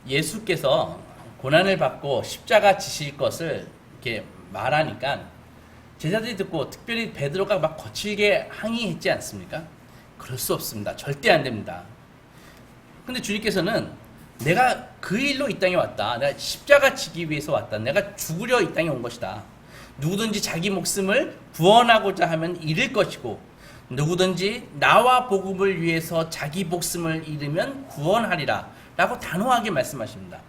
예수께서 고난을 받고 십자가 지실 것을 이렇게 말하니까 제자들이 듣고 특별히 베드로가 막 거칠게 항의했지 않습니까? 그럴 수 없습니다. 절대 안 됩니다. 근데 주님께서는 내가 그 일로 이 땅에 왔다. 내가 십자가 지기 위해서 왔다. 내가 죽으려 이 땅에 온 것이다. 누구든지 자기 목숨을 구원하고자 하면 잃을 것이고 누구든지 나와 복음을 위해서 자기 목숨을 잃으면 구원하리라 라고 단호하게 말씀하십니다.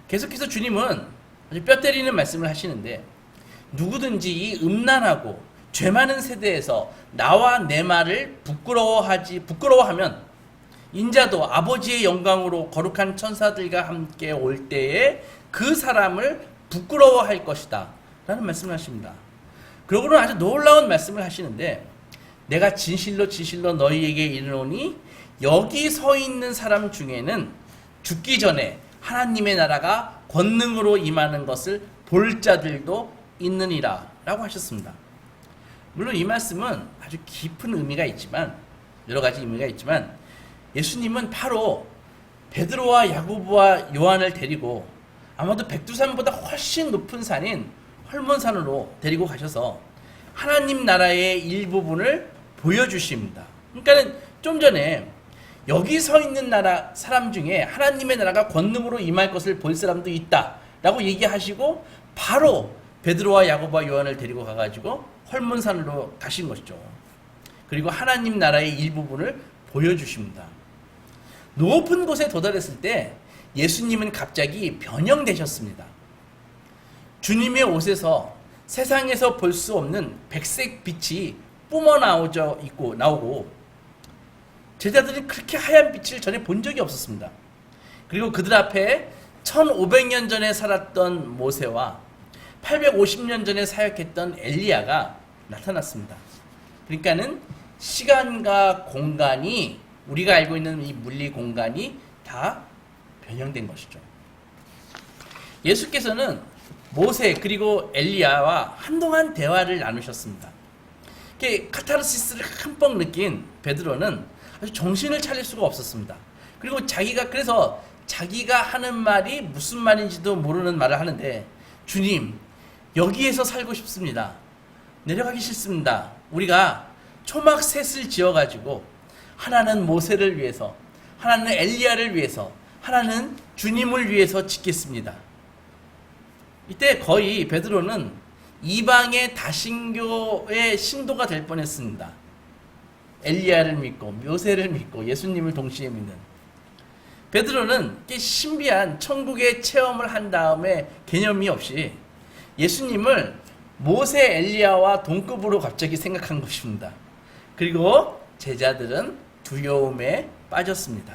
계속해서 주님은 아주 뼈 때리는 말씀을 하시는데 누구든지 이 음란하고 죄 많은 세대에서 나와 내 말을 부끄러워하면 인자도 아버지의 영광으로 거룩한 천사들과 함께 올 때에 그 사람을 부끄러워할 것이다 라는 말씀을 하십니다. 그러고는 아주 놀라운 말씀을 하시는데 내가 진실로 진실로 너희에게 이르노니 여기 서 있는 사람 중에는 죽기 전에 하나님의 나라가 권능으로 임하는 것을 볼 자들도 있느니라 라고 하셨습니다. 물론 이 말씀은 아주 깊은 의미가 있지만 여러 가지 의미가 있지만 예수님은 바로 베드로와 야고보와 요한을 데리고 아마도 백두산보다 훨씬 높은 산인 헐몬산으로 데리고 가셔서 하나님 나라의 일부분을 보여주십니다. 그러니까는 좀 전에 여기 서 있는 사람 중에 하나님의 나라가 권능으로 임할 것을 볼 사람도 있다 라고 얘기하시고 바로 베드로와 야고보와 요한을 데리고 가가지고 헐몬산으로 가신 것이죠. 그리고 하나님 나라의 일부분을 보여주십니다. 높은 곳에 도달했을 때 예수님은 갑자기 변형되셨습니다. 주님의 옷에서 세상에서 볼 수 없는 백색 빛이 뿜어 나오고 제자들이 그렇게 하얀 빛을 전에 본 적이 없었습니다. 그리고 그들 앞에 1500년 전에 살았던 모세와 850년 전에 사역했던 엘리야가 나타났습니다. 그러니까는 시간과 공간이 우리가 알고 있는 이 물리 공간이 다 변형된 것이죠. 예수께서는 모세 그리고 엘리야와 한동안 대화를 나누셨습니다. 카타르시스를 흠뻑 느낀 베드로는 아주 정신을 차릴 수가 없었습니다. 그리고 그래서 자기가 하는 말이 무슨 말인지도 모르는 말을 하는데 주님 여기에서 살고 싶습니다. 내려가기 싫습니다. 우리가 초막셋을 지어가지고 하나는 모세를 위해서 하나는 엘리야를 위해서 하나는 주님을 위해서 짓겠습니다. 이때 거의 베드로는 이방의 다신교의 신도가 될 뻔했습니다. 엘리야를 믿고 모세를 믿고 예수님을 동시에 믿는 베드로는 신비한 천국의 체험을 한 다음에 개념이 없이 예수님을 모세 엘리야와 동급으로 갑자기 생각한 것입니다. 그리고 제자들은 두려움에 빠졌습니다.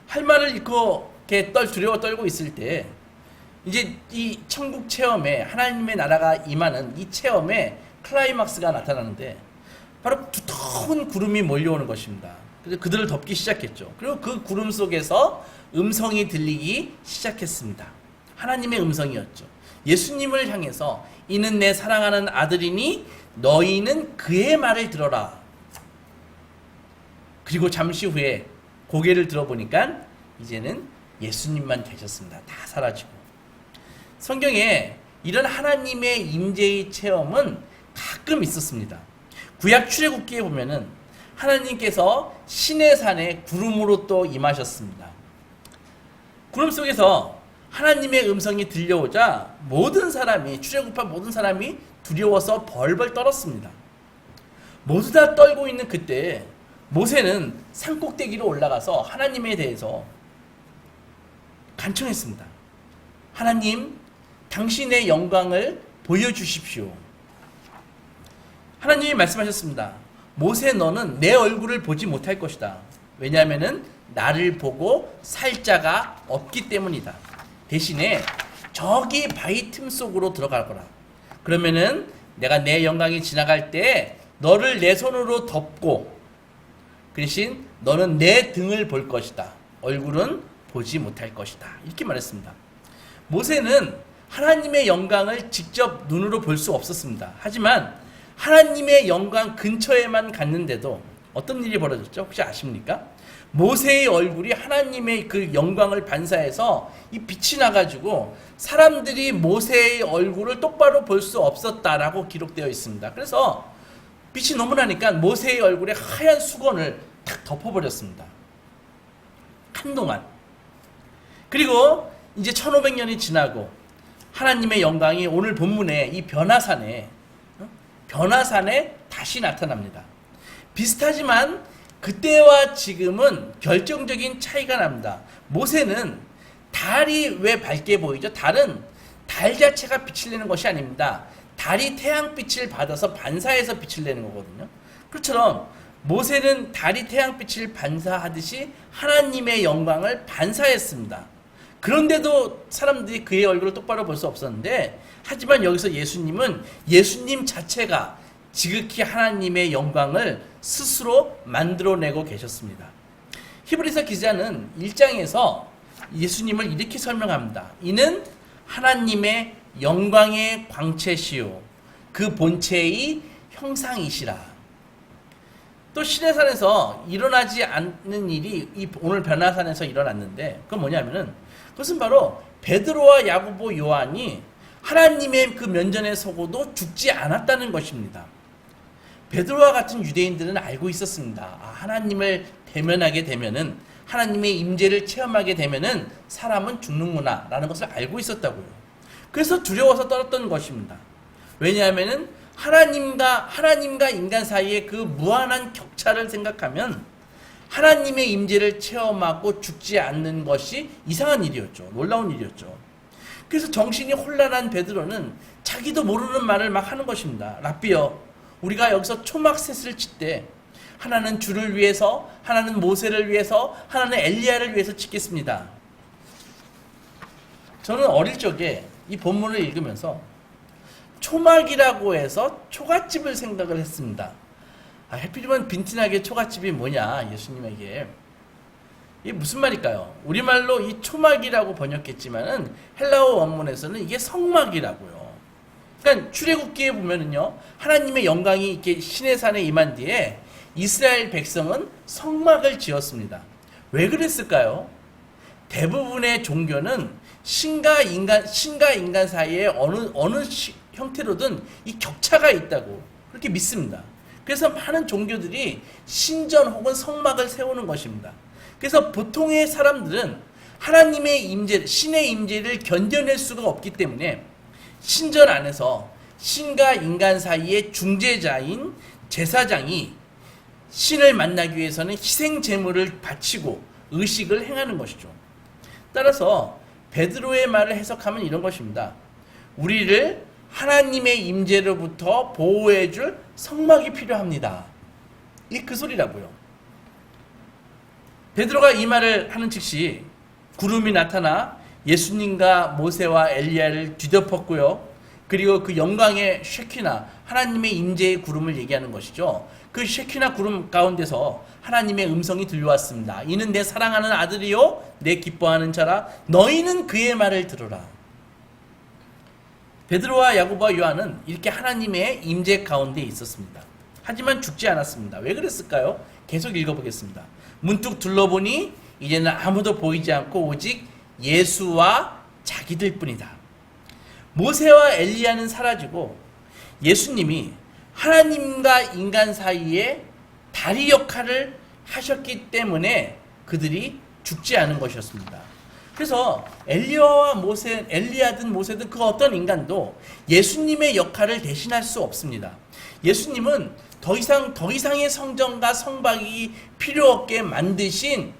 할 말을 잃고 이렇게 두려워 떨고 있을 때 이제 이 천국 체험에 하나님의 나라가 임하는 이 체험에 클라이막스가 나타나는데 바로 두터운 구름이 몰려오는 것입니다. 그래서 그들을 덮기 시작했죠. 그리고 그 구름 속에서 음성이 들리기 시작했습니다. 하나님의 음성이었죠. 예수님을 향해서 이는 내 사랑하는 아들이니 너희는 그의 말을 들어라. 그리고 잠시 후에 고개를 들어보니까 이제는 예수님만 계셨습니다. 다 사라지고. 성경에 이런 하나님의 임재의 체험은 가끔 있었습니다. 구약 출애굽기에 보면은 하나님께서 시내산에 구름으로 또 임하셨습니다. 구름 속에서 하나님의 음성이 들려오자 출애굽한 모든 사람이 두려워서 벌벌 떨었습니다. 모두 다 떨고 있는 그때 모세는 산꼭대기로 올라가서 하나님에 대해서 간청했습니다. 하나님, 당신의 영광을 보여주십시오. 하나님이 말씀하셨습니다. 모세 너는 내 얼굴을 보지 못할 것이다. 왜냐하면 나를 보고 살 자가 없기 때문이다. 대신에 저기 바위 틈 속으로 들어갈 거라. 그러면은 내가 내 영광이 지나갈 때 너를 내 손으로 덮고 그 대신 너는 내 등을 볼 것이다. 얼굴은 보지 못할 것이다. 이렇게 말했습니다. 모세는 하나님의 영광을 직접 눈으로 볼 수 없었습니다. 하지만 하나님의 영광 근처에만 갔는데도 어떤 일이 벌어졌죠? 혹시 아십니까? 모세의 얼굴이 하나님의 그 영광을 반사해서 이 빛이 나가지고 사람들이 모세의 얼굴을 똑바로 볼 수 없었다라고 기록되어 있습니다. 그래서 빛이 너무 나니까 모세의 얼굴에 하얀 수건을 탁 덮어버렸습니다. 한동안. 그리고 이제 1500년이 지나고 하나님의 영광이 오늘 본문에 이 변화산에 다시 나타납니다. 비슷하지만 그때와 지금은 결정적인 차이가 납니다. 모세는 달이 왜 밝게 보이죠? 달은 달 자체가 빛을 내는 것이 아닙니다. 달이 태양빛을 받아서 반사해서 빛을 내는 거거든요. 그것처럼 모세는 달이 태양빛을 반사하듯이 하나님의 영광을 반사했습니다. 그런데도 사람들이 그의 얼굴을 똑바로 볼 수 없었는데, 하지만 여기서 예수님은 예수님 자체가 지극히 하나님의 영광을 스스로 만들어내고 계셨습니다. 히브리서 기자는 1장에서 예수님을 이렇게 설명합니다. 이는 하나님의 영광의 광채시요 그 본체의 형상이시라. 또 시내산에서 일어나지 않는 일이 오늘 변화산에서 일어났는데, 그건 뭐냐면은 그것은 바로 베드로와 야고보 요한이 하나님의 그 면전에 서고도 죽지 않았다는 것입니다. 베드로와 같은 유대인들은 알고 있었습니다. 하나님을 대면하게 되면은, 하나님의 임재를 체험하게 되면은 사람은 죽는구나 라는 것을 알고 있었다고요. 그래서 두려워서 떨었던 것입니다. 왜냐하면은 하나님과 인간 사이의 그 무한한 격차를 생각하면 하나님의 임재를 체험하고 죽지 않는 것이 이상한 일이었죠. 놀라운 일이었죠. 그래서 정신이 혼란한 베드로는 자기도 모르는 말을 막 하는 것입니다. 랍비여, 우리가 여기서 초막셋을 칠 때 하나는 주를 위해서, 하나는 모세를 위해서, 하나는 엘리야를 위해서 짓겠습니다. 저는 어릴 적에 이 본문을 읽으면서 초막이라고 해서 초갓집을 생각을 했습니다. 해필이면 빈티나게 초갓집이 뭐냐, 예수님에게. 이게 무슨 말일까요? 우리말로 이 초막이라고 번역했지만은 헬라어 원문에서는 이게 성막이라고요. 그러니까 출애굽기에 보면은요, 하나님의 영광이 이렇게 시내산에 임한 뒤에 이스라엘 백성은 성막을 지었습니다. 왜 그랬을까요? 대부분의 종교는 신과 인간 사이에 어느 형태로든 이 격차가 있다고 그렇게 믿습니다. 그래서 많은 종교들이 신전 혹은 성막을 세우는 것입니다. 그래서 보통의 사람들은 하나님의 임재, 신의 임재를 견뎌낼 수가 없기 때문에 신전 안에서 신과 인간 사이의 중재자인 제사장이 신을 만나기 위해서는 희생 제물을 바치고 의식을 행하는 것이죠. 따라서 베드로의 말을 해석하면 이런 것입니다. 우리를 하나님의 임재로부터 보호해줄 성막이 필요합니다. 이게 그 소리라고요. 베드로가 이 말을 하는 즉시 구름이 나타나 예수님과 모세와 엘리야를 뒤덮었고요. 그리고 그 영광의 쉐키나, 하나님의 임재의 구름을 얘기하는 것이죠. 그 쉐키나 구름 가운데서 하나님의 음성이 들려왔습니다. 이는 내 사랑하는 아들이요 내 기뻐하는 자라. 너희는 그의 말을 들으라. 베드로와 야고보와 요한은 이렇게 하나님의 임재 가운데 있었습니다. 하지만 죽지 않았습니다. 왜 그랬을까요? 계속 읽어보겠습니다. 문득 둘러보니 이제는 아무도 보이지 않고 오직 예수와 자기들 뿐이다. 모세와 엘리야는 사라지고 예수님이 하나님과 인간 사이에 다리 역할을 하셨기 때문에 그들이 죽지 않은 것이었습니다. 그래서 엘리야든 모세든 그 어떤 인간도 예수님의 역할을 대신할 수 없습니다. 예수님은 더 이상의 성전과 성박이 필요 없게 만드신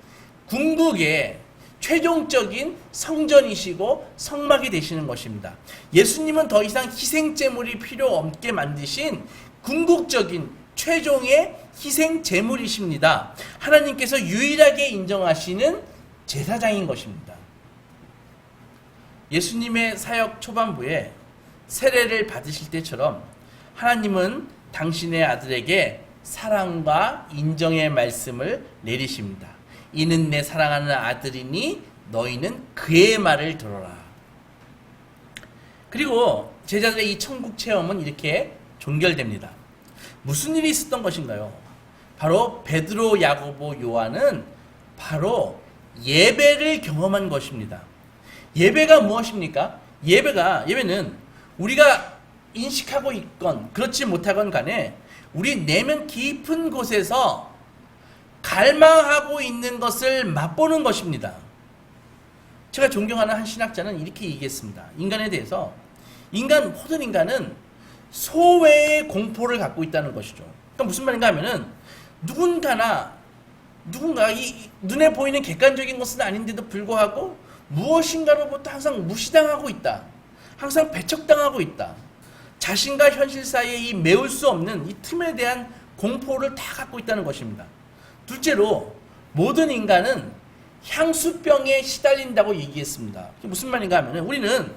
궁극의 최종적인 성전이시고 성막이 되시는 것입니다. 예수님은 더 이상 희생제물이 필요 없게 만드신 궁극적인 최종의 희생제물이십니다. 하나님께서 유일하게 인정하시는 제사장인 것입니다. 예수님의 사역 초반부에 세례를 받으실 때처럼 하나님은 당신의 아들에게 사랑과 인정의 말씀을 내리십니다. 이는 내 사랑하는 아들이니 너희는 그의 말을 들어라. 그리고 제자들의 이 천국 체험은 이렇게 종결됩니다. 무슨 일이 있었던 것인가요? 바로 베드로, 야고보, 요한은 바로 예배를 경험한 것입니다. 예배가 무엇입니까? 예배는 우리가 인식하고 있건 그렇지 못하건 간에 우리 내면 깊은 곳에서 갈망하고 있는 것을 맛보는 것입니다. 제가 존경하는 한 신학자는 이렇게 얘기했습니다. 인간에 대해서 모든 인간은 소외의 공포를 갖고 있다는 것이죠. 그러니까 무슨 말인가 하면은 누군가 이 눈에 보이는 객관적인 것은 아닌데도 불구하고 무엇인가로부터 항상 무시당하고 있다. 항상 배척당하고 있다. 자신과 현실 사이에 이 메울 수 없는 이 틈에 대한 공포를 다 갖고 있다는 것입니다. 둘째로 모든 인간은 향수병에 시달린다고 얘기했습니다. 무슨 말인가 하면 우리는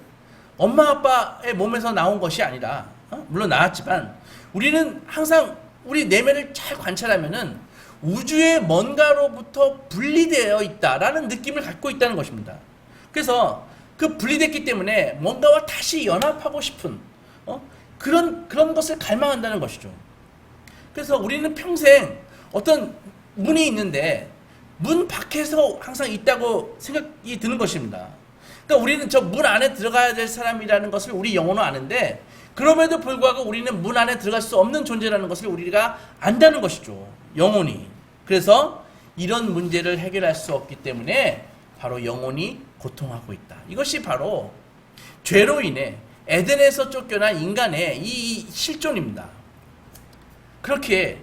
엄마 아빠의 몸에서 나온 것이 아니라 물론 나왔지만 우리는 항상 우리 내면을 잘 관찰하면은 우주의 뭔가로부터 분리되어 있다라는 느낌을 갖고 있다는 것입니다. 그래서 그 분리됐기 때문에 뭔가와 다시 연합하고 싶은 그런 것을 갈망한다는 것이죠. 그래서 우리는 평생 어떤 문이 있는데 문 밖에서 항상 있다고 생각이 드는 것입니다. 그러니까 우리는 저 문 안에 들어가야 될 사람이라는 것을 우리 영혼은 아는데 그럼에도 불구하고 우리는 문 안에 들어갈 수 없는 존재라는 것을 우리가 안다는 것이죠. 영혼이. 그래서 이런 문제를 해결할 수 없기 때문에 바로 영혼이 고통하고 있다. 이것이 바로 죄로 인해 에덴에서 쫓겨난 인간의 이 실존입니다. 그렇게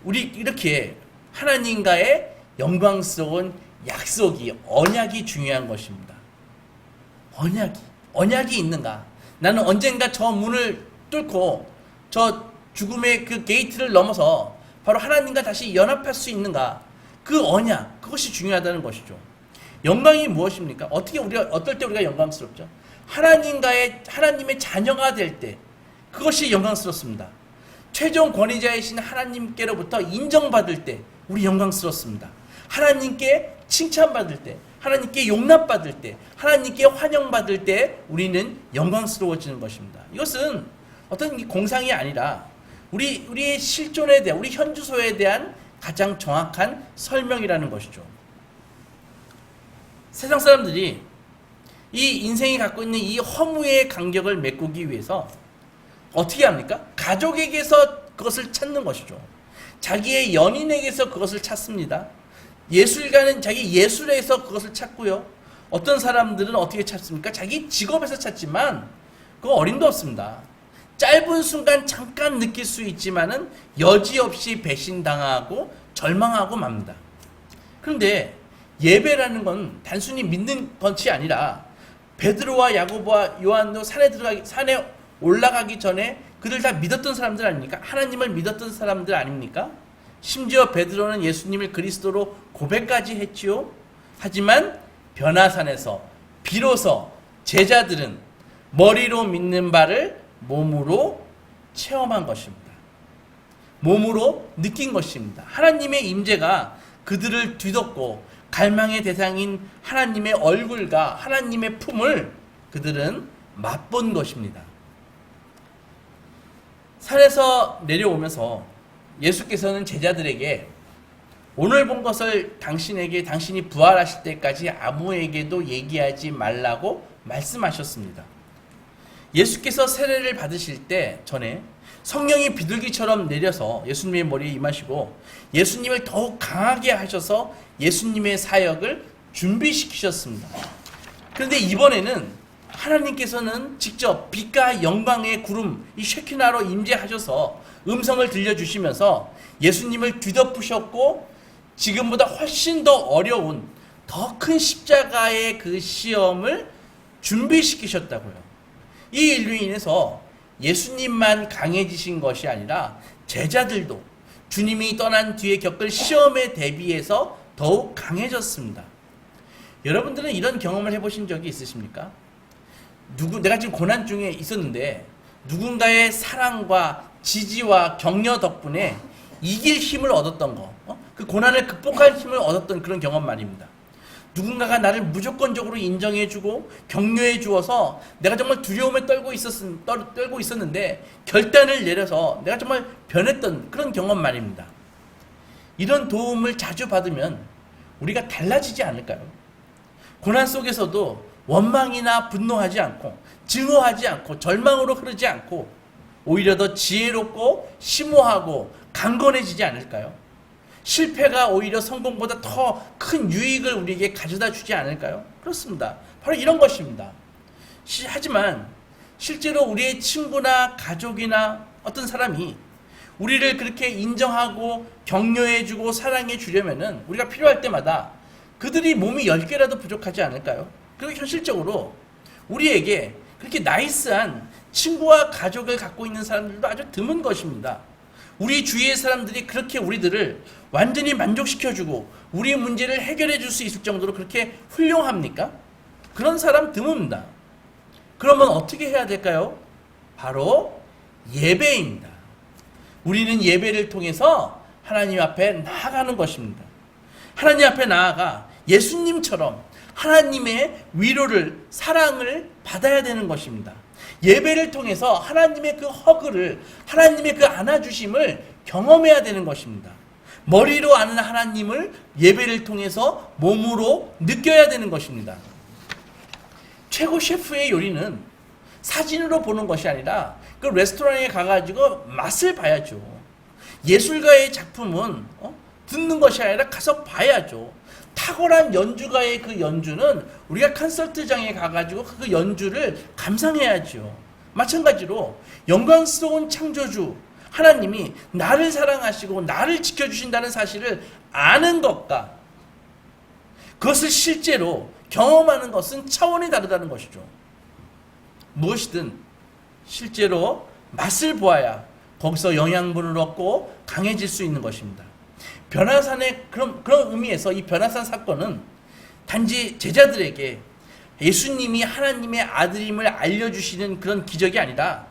이렇게 하나님과의 영광스러운 약속이 언약이 중요한 것입니다. 언약이 있는가? 나는 언젠가 저 문을 뚫고 저 죽음의 그 게이트를 넘어서 바로 하나님과 다시 연합할 수 있는가? 그 언약, 그것이 중요하다는 것이죠. 영광이 무엇입니까? 어떨 때 우리가 영광스럽죠? 하나님의 자녀가 될 때, 그것이 영광스럽습니다. 최종 권위자이신 하나님께로부터 인정받을 때, 우리 영광스럽습니다. 하나님께 칭찬받을 때, 하나님께 용납받을 때, 하나님께 환영받을 때 우리는 영광스러워지는 것입니다. 이것은 어떤 공상이 아니라 우리의 실존에 대한, 우리 현주소에 대한 가장 정확한 설명이라는 것이죠. 세상 사람들이 이 인생이 갖고 있는 이 허무의 간격을 메꾸기 위해서 어떻게 합니까? 가족에게서 그것을 찾는 것이죠. 자기의 연인에게서 그것을 찾습니다. 예술가는 자기 예술에서 그것을 찾고요. 어떤 사람들은 어떻게 찾습니까? 자기 직업에서 찾지만 그거 어림도 없습니다. 짧은 순간 잠깐 느낄 수 있지만은 여지없이 배신당하고 절망하고 맙니다. 그런데 예배라는 건 단순히 믿는 것이 아니라 베드로와 야고보와 요한도 산에 올라가기 전에 그들 다 믿었던 사람들 아닙니까? 하나님을 믿었던 사람들 아닙니까? 심지어 베드로는 예수님을 그리스도로 고백까지 했지요. 하지만 변화산에서 비로소 제자들은 머리로 믿는 바를 몸으로 체험한 것입니다. 몸으로 느낀 것입니다. 하나님의 임재가 그들을 뒤덮고 갈망의 대상인 하나님의 얼굴과 하나님의 품을 그들은 맛본 것입니다. 산에서 내려오면서 예수께서는 제자들에게 오늘 본 것을 당신이 부활하실 때까지 아무에게도 얘기하지 말라고 말씀하셨습니다. 예수께서 세례를 받으실 때 전에 성령이 비둘기처럼 내려서 예수님의 머리에 임하시고 예수님을 더욱 강하게 하셔서 예수님의 사역을 준비시키셨습니다. 그런데 이번에는 하나님께서는 직접 빛과 영광의 구름, 이 쉐키나로 임재하셔서 음성을 들려주시면서 예수님을 뒤덮으셨고 지금보다 훨씬 더 어려운 더 큰 십자가의 그 시험을 준비시키셨다고요. 이 일로 인해서 예수님만 강해지신 것이 아니라 제자들도 주님이 떠난 뒤에 겪을 시험에 대비해서 더욱 강해졌습니다. 여러분들은 이런 경험을 해보신 적이 있으십니까? 내가 지금 고난 중에 있었는데 누군가의 사랑과 지지와 격려 덕분에 이길 힘을 얻었던 거, 그 고난을 극복할 힘을 얻었던 그런 경험 말입니다. 누군가가 나를 무조건적으로 인정해주고 격려해 주어서 내가 정말 두려움에 떨고 있었는데 결단을 내려서 내가 정말 변했던 그런 경험 말입니다. 이런 도움을 자주 받으면 우리가 달라지지 않을까요? 고난 속에서도 원망이나 분노하지 않고 증오하지 않고 절망으로 흐르지 않고 오히려 더 지혜롭고 심오하고 강건해지지 않을까요? 실패가 오히려 성공보다 더 큰 유익을 우리에게 가져다 주지 않을까요? 그렇습니다. 바로 이런 것입니다. 하지만 실제로 우리의 친구나 가족이나 어떤 사람이 우리를 그렇게 인정하고 격려해주고 사랑해주려면은 우리가 필요할 때마다 그들이 몸이 10개라도 부족하지 않을까요? 그리고 현실적으로 우리에게 그렇게 나이스한 친구와 가족을 갖고 있는 사람들도 아주 드문 것입니다. 우리 주위의 사람들이 그렇게 우리들을 완전히 만족시켜주고 우리 문제를 해결해 줄 수 있을 정도로 그렇게 훌륭합니까? 그런 사람 드뭅니다. 그러면 어떻게 해야 될까요? 바로 예배입니다. 우리는 예배를 통해서 하나님 앞에 나아가는 것입니다. 하나님 앞에 나아가 예수님처럼 하나님의 위로를, 사랑을 받아야 되는 것입니다. 예배를 통해서 하나님의 그 허그를, 하나님의 그 안아주심을 경험해야 되는 것입니다. 머리로 아는 하나님을 예배를 통해서 몸으로 느껴야 되는 것입니다. 최고 셰프의 요리는 사진으로 보는 것이 아니라 그 레스토랑에 가가지고 맛을 봐야죠. 예술가의 작품은 듣는 것이 아니라 가서 봐야죠. 탁월한 연주가의 그 연주는 우리가 콘서트장에 가가지고 그 연주를 감상해야죠. 마찬가지로 영광스러운 창조주 하나님이 나를 사랑하시고 나를 지켜주신다는 사실을 아는 것과 그것을 실제로 경험하는 것은 차원이 다르다는 것이죠. 무엇이든 실제로 맛을 보아야 거기서 영양분을 얻고 강해질 수 있는 것입니다. 변화산의 그런 의미에서 이 변화산 사건은 단지 제자들에게 예수님이 하나님의 아들임을 알려주시는 그런 기적이 아니라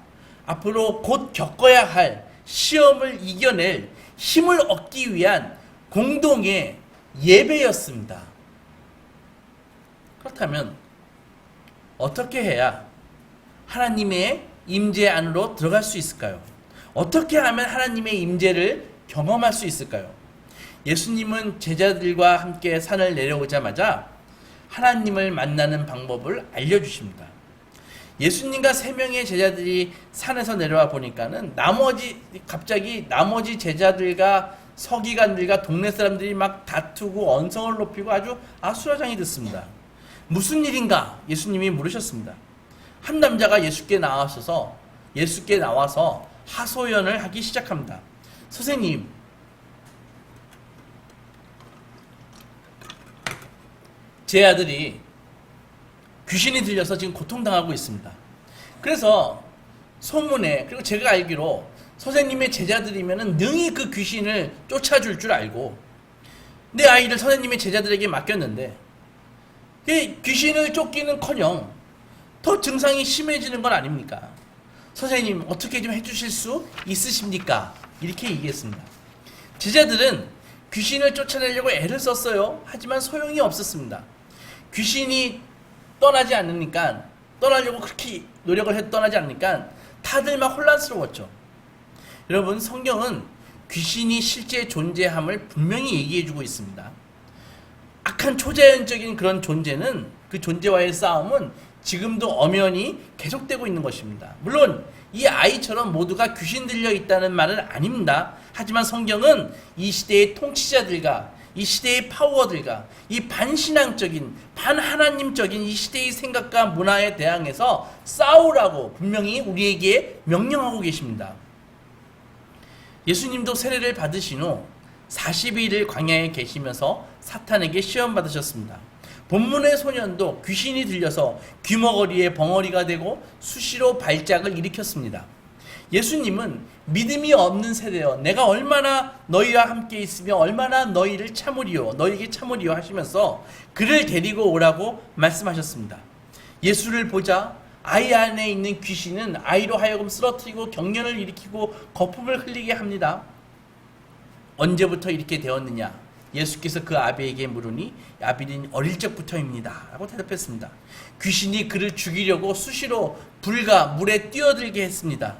앞으로 곧 겪어야 할 시험을 이겨낼 힘을 얻기 위한 공동의 예배였습니다. 그렇다면 어떻게 해야 하나님의 임재 안으로 들어갈 수 있을까요? 어떻게 하면 하나님의 임재를 경험할 수 있을까요? 예수님은 제자들과 함께 산을 내려오자마자 하나님을 만나는 방법을 알려주십니다. 예수님과 3명의 제자들이 산에서 내려와 보니까는 갑자기 나머지 제자들과 서기관들과 동네 사람들이 막 다투고 언성을 높이고 아주 아수라장이 됐습니다. 무슨 일인가? 예수님이 물으셨습니다. 한 남자가 예수께 나와서 하소연을 하기 시작합니다. 선생님, 제 아들이 귀신이 들려서 지금 고통당하고 있습니다. 그래서 소문에, 그리고 제가 알기로 선생님의 제자들이면 능히 그 귀신을 쫓아줄 줄 알고 내 아이를 선생님의 제자들에게 맡겼는데 귀신을 쫓기는커녕 더 증상이 심해지는 건 아닙니까? 선생님 어떻게 좀 해주실 수 있으십니까? 이렇게 얘기했습니다. 제자들은 귀신을 쫓아내려고 애를 썼어요. 하지만 소용이 없었습니다. 귀신이 떠나려고 그렇게 노력을 해도 떠나지 않으니까 다들 막 혼란스러웠죠. 여러분, 성경은 귀신이 실제 존재함을 분명히 얘기해주고 있습니다. 악한 초자연적인 그런 존재는, 그 존재와의 싸움은 지금도 엄연히 계속되고 있는 것입니다. 물론 이 아이처럼 모두가 귀신 들려 있다는 말은 아닙니다. 하지만 성경은 이 시대의 통치자들과 이 시대의 파워들과 이 반신앙적인, 반하나님적인 이 시대의 생각과 문화에 대항해서 싸우라고 분명히 우리에게 명령하고 계십니다. 예수님도 세례를 받으신 후 40일을 광야에 계시면서 사탄에게 시험 받으셨습니다. 본문의 소년도 귀신이 들려서 귀머거리에 벙어리가 되고 수시로 발작을 일으켰습니다. 예수님은 믿음이 없는 세대여 내가 얼마나 너희와 함께 있으며 얼마나 너희에게 참으리요 하시면서 그를 데리고 오라고 말씀하셨습니다. 예수를 보자 아이 안에 있는 귀신은 아이로 하여금 쓰러뜨리고 경련을 일으키고 거품을 흘리게 합니다. 언제부터 이렇게 되었느냐? 예수께서 그 아비에게 물으니 아비는 어릴 적부터입니다 라고 대답했습니다. 귀신이 그를 죽이려고 수시로 불과 물에 뛰어들게 했습니다.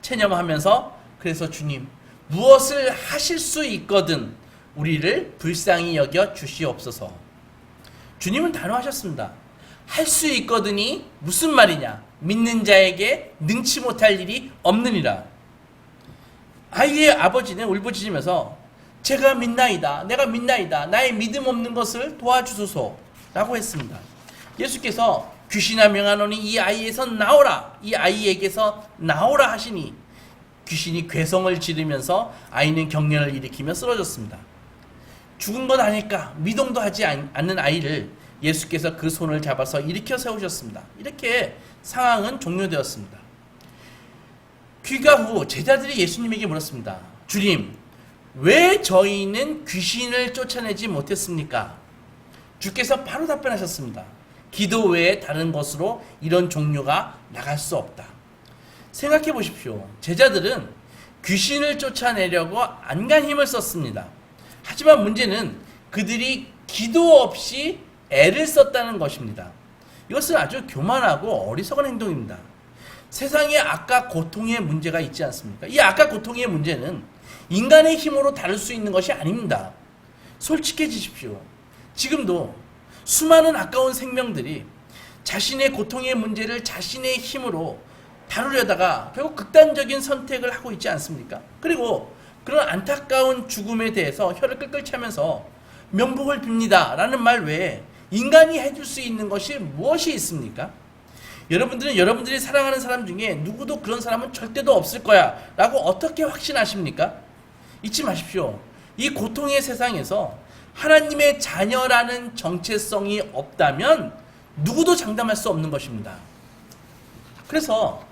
체념하면서 그래서 주님 무엇을 하실 수 있거든 우리를 불쌍히 여겨 주시옵소서. 주님은 단호하셨습니다. 할 수 있거든이 무슨 말이냐? 믿는 자에게 능치 못할 일이 없느니라. 아이의 아버지는 울부짖으면서 제가 믿나이다, 내가 믿나이다, 나의 믿음 없는 것을 도와주소서 라고 했습니다. 예수께서 귀신아 명하노니 이 아이에서 나오라, 이 아이에게서 나오라 하시니 귀신이 괴성을 지르면서 아이는 경련을 일으키며 쓰러졌습니다. 죽은 것 아닐까 미동도 하지 않는 아이를 예수께서 그 손을 잡아서 일으켜 세우셨습니다. 이렇게 상황은 종료되었습니다. 귀가 후 제자들이 예수님에게 물었습니다. 주님, 왜 저희는 귀신을 쫓아내지 못했습니까? 주께서 바로 답변하셨습니다. 기도 외에 다른 것으로 이런 종류가 나갈 수 없다. 생각해 보십시오. 제자들은 귀신을 쫓아내려고 안간 힘을 썼습니다. 하지만 문제는 그들이 기도 없이 애를 썼다는 것입니다. 이것은 아주 교만하고 어리석은 행동입니다. 세상에 악과 고통의 문제가 있지 않습니까? 이 악과 고통의 문제는 인간의 힘으로 다룰 수 있는 것이 아닙니다. 솔직해지십시오. 지금도 수많은 아까운 생명들이 자신의 고통의 문제를 자신의 힘으로 다루려다가 결국 극단적인 선택을 하고 있지 않습니까? 그리고 그런 안타까운 죽음에 대해서 혀를 끌끌 차면서 명복을 빕니다 라는 말 외에 인간이 해줄 수 있는 것이 무엇이 있습니까? 여러분들은 여러분들이 사랑하는 사람 중에 누구도 그런 사람은 절대도 없을 거야 라고 어떻게 확신하십니까? 잊지 마십시오. 이 고통의 세상에서 하나님의 자녀라는 정체성이 없다면 누구도 장담할 수 없는 것입니다. 그래서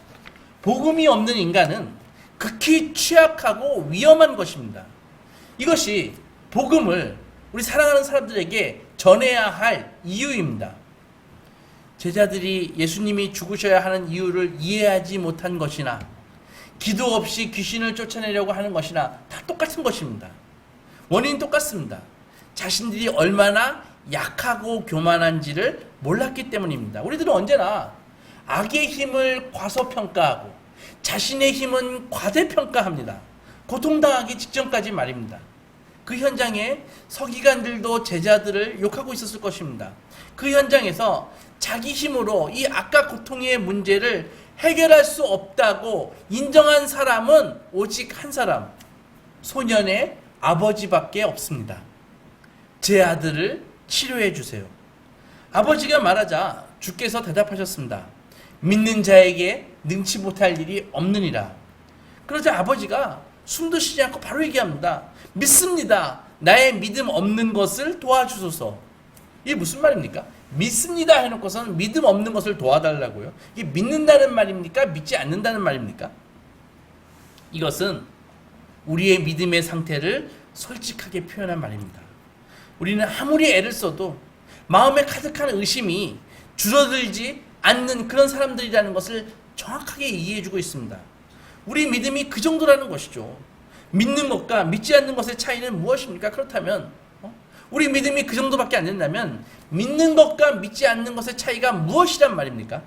복음이 없는 인간은 극히 취약하고 위험한 것입니다. 이것이 복음을 우리 사랑하는 사람들에게 전해야 할 이유입니다. 제자들이 예수님이 죽으셔야 하는 이유를 이해하지 못한 것이나 기도 없이 귀신을 쫓아내려고 하는 것이나 다 똑같은 것입니다. 원인은 똑같습니다. 자신들이 얼마나 약하고 교만한지를 몰랐기 때문입니다. 우리들은 언제나 악의 힘을 과소평가하고 자신의 힘은 과대평가합니다. 고통당하기 직전까지 말입니다. 그 현장에 서기관들도 제자들을 욕하고 있었을 것입니다. 그 현장에서 자기 힘으로 이 악과 고통의 문제를 해결할 수 없다고 인정한 사람은 오직 한 사람, 소년의 아버지밖에 없습니다. 제 아들을 치료해 주세요. 아버지가 말하자 주께서 대답하셨습니다. 믿는 자에게 능치 못할 일이 없느니라. 그러자 아버지가 숨도 쉬지 않고 바로 얘기합니다. 믿습니다. 나의 믿음 없는 것을 도와주소서. 이게 무슨 말입니까? 믿습니다 해놓고서는 믿음 없는 것을 도와달라고요? 이게 믿는다는 말입니까? 믿지 않는다는 말입니까? 이것은 우리의 믿음의 상태를 솔직하게 표현한 말입니다. 우리는 아무리 애를 써도 마음에 가득한 의심이 줄어들지 않는 그런 사람들이라는 것을 정확하게 이해해주고 있습니다. 우리 믿음이 그 정도라는 것이죠. 믿는 것과 믿지 않는 것의 차이는 무엇입니까? 그렇다면 우리 믿음이 그 정도밖에 안 된다면 믿는 것과 믿지 않는 것의 차이가 무엇이란 말입니까?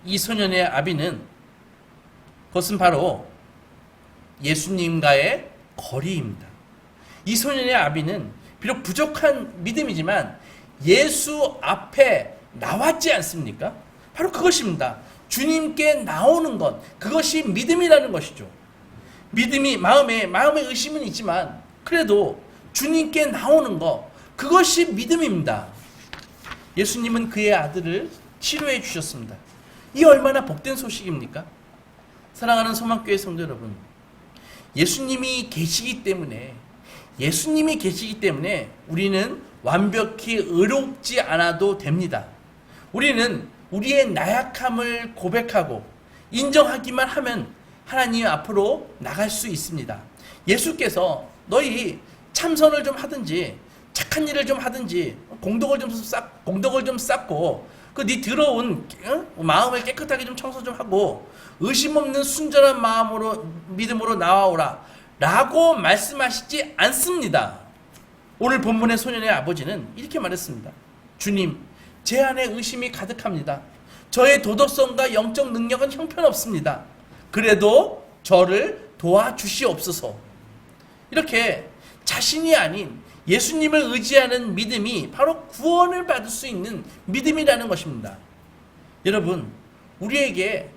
이 소년의 아비는 그것은 바로 예수님과의 거리입니다. 이 소년의 아비는 비록 부족한 믿음이지만 예수 앞에 나왔지 않습니까? 바로 그것입니다. 주님께 나오는 것, 그것이 믿음이라는 것이죠. 믿음이 마음에 의심은 있지만 그래도 주님께 나오는 것, 그것이 믿음입니다. 예수님은 그의 아들을 치료해 주셨습니다. 이 얼마나 복된 소식입니까? 사랑하는 소망교회 성도 여러분, 예수님이 계시기 때문에 우리는 완벽히 의롭지 않아도 됩니다. 우리는 우리의 나약함을 고백하고 인정하기만 하면 하나님 앞으로 나갈 수 있습니다. 예수께서 너희 참선을 좀 하든지 착한 일을 좀 하든지 공덕을 좀 쌓고 그 네 더러운 마음을 깨끗하게 좀 청소 좀 하고 의심 없는 순전한 마음으로 믿음으로 나와오라 라고 말씀하시지 않습니다. 오늘 본문의 소년의 아버지는 이렇게 말했습니다. 주님, 제 안에 의심이 가득합니다. 저의 도덕성과 영적 능력은 형편없습니다. 그래도 저를 도와주시옵소서. 이렇게 자신이 아닌 예수님을 의지하는 믿음이 바로 구원을 받을 수 있는 믿음이라는 것입니다. 여러분, 우리에게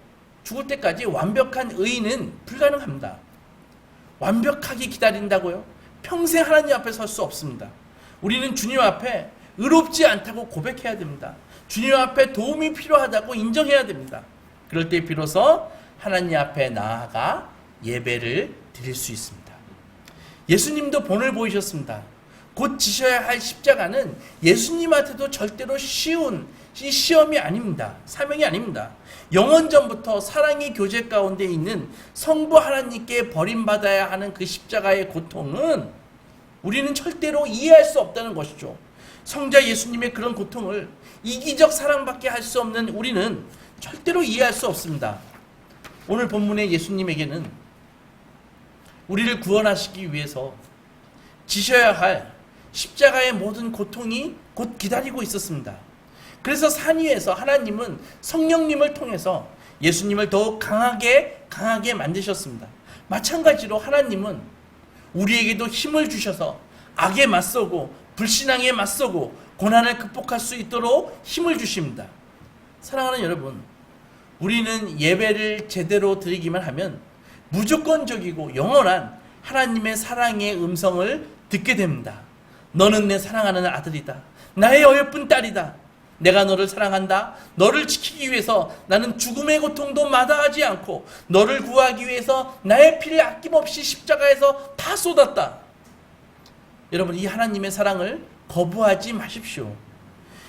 죽을 때까지 완벽한 의인은 불가능합니다. 완벽하게 기다린다고요? 평생 하나님 앞에 설 수 없습니다. 우리는 주님 앞에 의롭지 않다고 고백해야 됩니다. 주님 앞에 도움이 필요하다고 인정해야 됩니다. 그럴 때 비로소 하나님 앞에 나아가 예배를 드릴 수 있습니다. 예수님도 본을 보이셨습니다. 곧 지셔야 할 십자가는 예수님한테도 절대로 쉬운 시험이 아닙니다. 사명이 아닙니다. 영원전부터 사랑의 교제 가운데 있는 성부 하나님께 버림받아야 하는 그 십자가의 고통은 우리는 절대로 이해할 수 없다는 것이죠. 성자 예수님의 그런 고통을 이기적 사랑밖에 할 수 없는 우리는 절대로 이해할 수 없습니다. 오늘 본문의 예수님에게는 우리를 구원하시기 위해서 지셔야 할 십자가의 모든 고통이 곧 기다리고 있었습니다. 그래서 산 위에서 하나님은 성령님을 통해서 예수님을 더욱 강하게 만드셨습니다. 마찬가지로 하나님은 우리에게도 힘을 주셔서 악에 맞서고 불신앙에 맞서고 고난을 극복할 수 있도록 힘을 주십니다. 사랑하는 여러분, 우리는 예배를 제대로 드리기만 하면 무조건적이고 영원한 하나님의 사랑의 음성을 듣게 됩니다. 너는 내 사랑하는 아들이다. 나의 어여쁜 딸이다. 내가 너를 사랑한다. 너를 지키기 위해서 나는 죽음의 고통도 마다하지 않고 너를 구하기 위해서 나의 피를 아낌없이 십자가에서 다 쏟았다. 여러분, 이 하나님의 사랑을 거부하지 마십시오.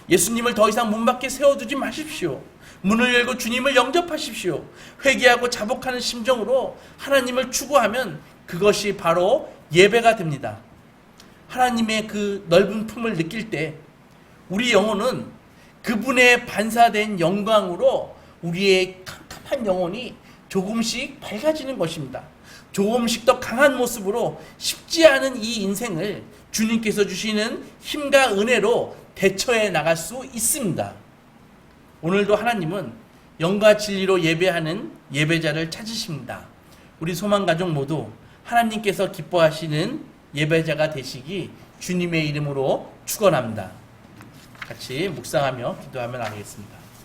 예수님을 더 이상 문 밖에 세워두지 마십시오. 문을 열고 주님을 영접하십시오. 회개하고 자복하는 심정으로 하나님을 추구하면 그것이 바로 예배가 됩니다. 하나님의 그 넓은 품을 느낄 때 우리 영혼은 그분의 반사된 영광으로 우리의 캄캄한 영혼이 조금씩 밝아지는 것입니다. 조금씩 더 강한 모습으로 쉽지 않은 이 인생을 주님께서 주시는 힘과 은혜로 대처해 나갈 수 있습니다. 오늘도 하나님은 영과 진리로 예배하는 예배자를 찾으십니다. 우리 소망가족 모두 하나님께서 기뻐하시는 예배자가 되시기 주님의 이름으로 축원합니다. 같이 묵상하며 기도하며 나가겠습니다.